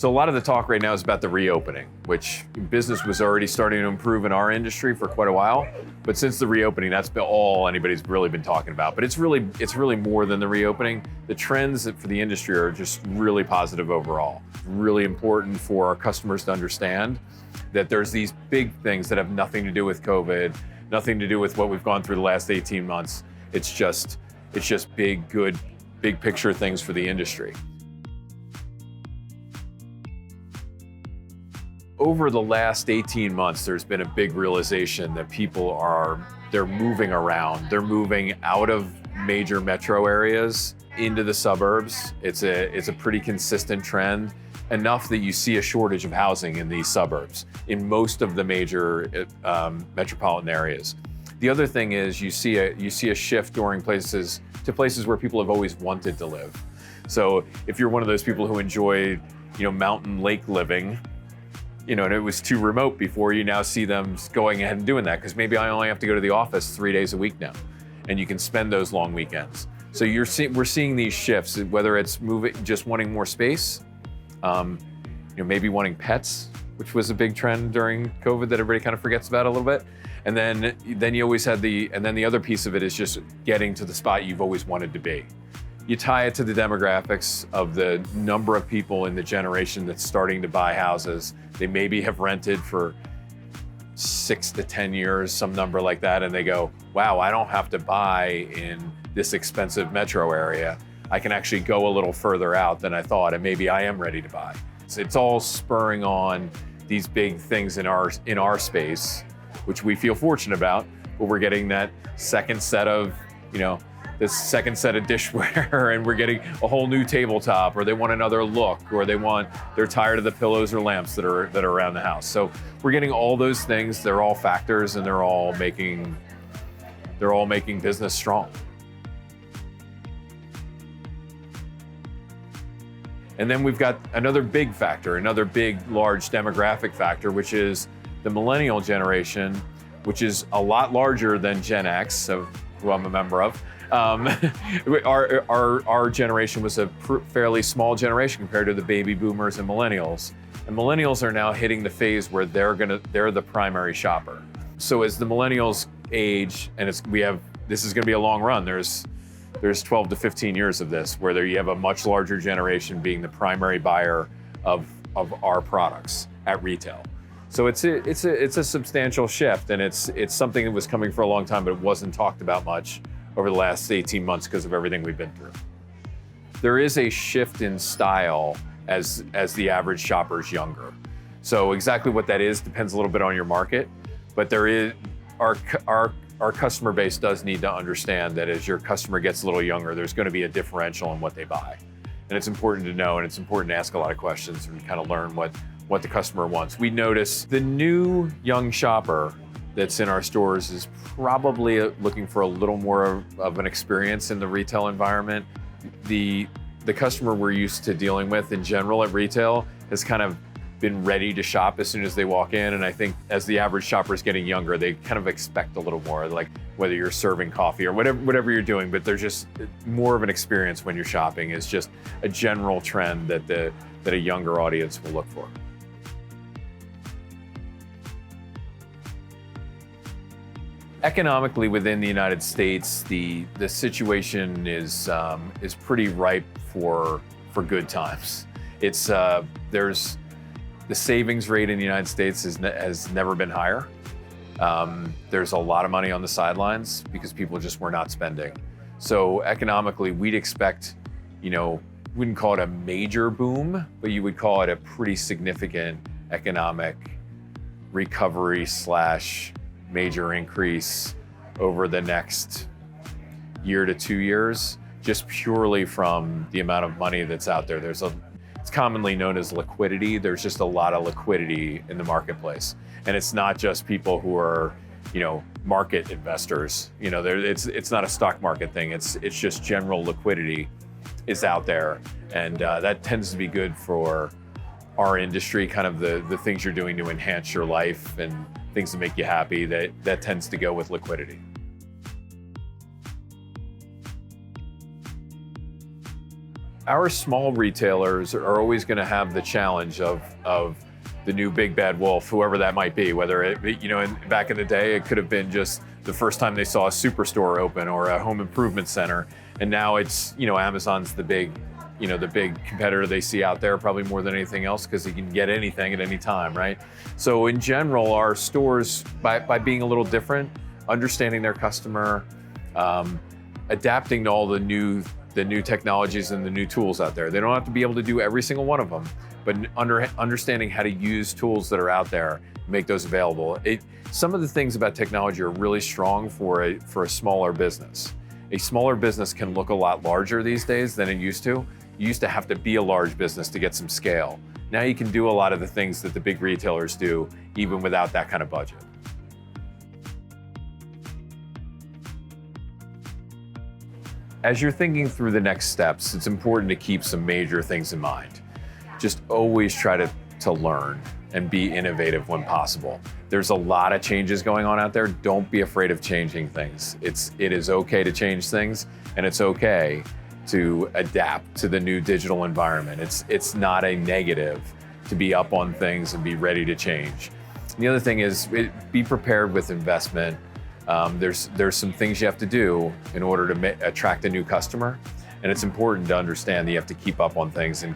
So a lot of the talk right now is about the reopening, which business was already starting to improve in our industry for quite a while. But since the reopening, that's been all anybody's really been talking about. But it's really more than the reopening. The trends for the industry are just really positive overall. Really important for our customers to understand that there's these big things that have nothing to do with COVID, nothing to do with what we've gone through the last 18 months. It's just big, good, big picture things for the industry. Over the last 18 months, there's been a big realization that they're moving around. They're moving out of major metro areas into the suburbs. It's a pretty consistent trend, enough that you see a shortage of housing in these suburbs in most of the major metropolitan areas. The other thing is you see a shift during places where people have always wanted to live. So if you're one of those people who enjoyed, mountain lake living, and it was too remote before, you now see them going ahead and doing that because maybe I only have to go to the office 3 days a week now, and you can spend those long weekends. So we're seeing these shifts, whether it's just wanting more space, maybe wanting pets, which was a big trend during COVID that everybody kind of forgets about a little bit. And then you always had the other piece of it is just getting to the spot you've always wanted to be. You tie it to the demographics of the number of people in the generation that's starting to buy houses. They maybe have rented for 6 to 10 years, some number like that, and they go, wow, I don't have to buy in this expensive metro area. I can actually go a little further out than I thought, and maybe I am ready to buy. It's all spurring on these big things in our space, which we feel fortunate about, but we're getting that second set of, this second set of dishware, and we're getting a whole new tabletop, or they want another look, or they're tired of the pillows or lamps that are around the house. So we're getting all those things. They're all factors, and they're all making business strong. And then we've got another big factor, another big, large demographic factor, which is the millennial generation, which is a lot larger than Gen X, who I'm a member of. Our generation was a fairly small generation compared to the baby boomers and millennials. And millennials are now hitting the phase where they're the primary shopper. So as the millennials age, and this is gonna be a long run, there's 12 to 15 years of this, where you have a much larger generation being the primary buyer of our products at retail. So it's a substantial shift, and it's something that was coming for a long time, but it wasn't talked about much over the last 18 months because of everything we've been through. There is a shift in style as the average shopper is younger. So exactly what that is depends a little bit on your market, but there is our customer base does need to understand that as your customer gets a little younger, there's going to be a differential in what they buy. And it's important to know, and it's important to ask a lot of questions and kind of learn what the customer wants. We notice the new young shopper that's in our stores is probably looking for a little more of an experience in the retail environment. The customer we're used to dealing with in general at retail has kind of been ready to shop as soon as they walk in. And I think as the average shopper is getting younger, they kind of expect a little more, like whether you're serving coffee or whatever you're doing, but there's just more of an experience when you're shopping is just a general trend that a younger audience will look for. Economically within the United States, the situation is pretty ripe for good times. There's the savings rate in the United States has never been higher. There's a lot of money on the sidelines because people just were not spending. So economically, we'd expect, wouldn't call it a major boom, but you would call it a pretty significant economic recovery / major increase over the next year to 2 years, just purely from the amount of money that's out there. It's commonly known as liquidity. There's just a lot of liquidity in the marketplace. And it's not just people who are, market investors. It's not a stock market thing. It's just general liquidity is out there. And that tends to be good for our industry, kind of the things you're doing to enhance your life and things that make you happy, that tends to go with liquidity. Our small retailers are always going to have the challenge of the new big bad wolf, whoever that might be. Whether back in the day, it could have been just the first time they saw a superstore open or a home improvement center, and now it's Amazon's the big competitor they see out there, probably more than anything else, because you can get anything at any time, right? So in general, our stores, by being a little different, understanding their customer, adapting to all the new technologies and the new tools out there. They don't have to be able to do every single one of them, but understanding how to use tools that are out there, make those available. Some of the things about technology are really strong for a smaller business. A smaller business can look a lot larger these days than it used to. You used to have to be a large business to get some scale. Now you can do a lot of the things that the big retailers do, even without that kind of budget. As you're thinking through the next steps, it's important to keep some major things in mind. Just always try to learn and be innovative when possible. There's a lot of changes going on out there. Don't be afraid of changing things. It is okay to change things, and it's okay to adapt to the new digital environment. It's not a negative to be up on things and be ready to change. The other thing is be prepared with investment. There's some things you have to do in order to attract a new customer, and it's important to understand that you have to keep up on things and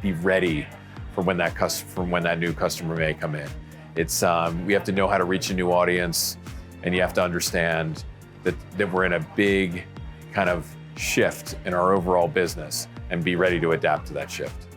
be ready for when that new customer may come in. We have to know how to reach a new audience, and you have to understand that we're in a big kind of shift in our overall business and be ready to adapt to that shift.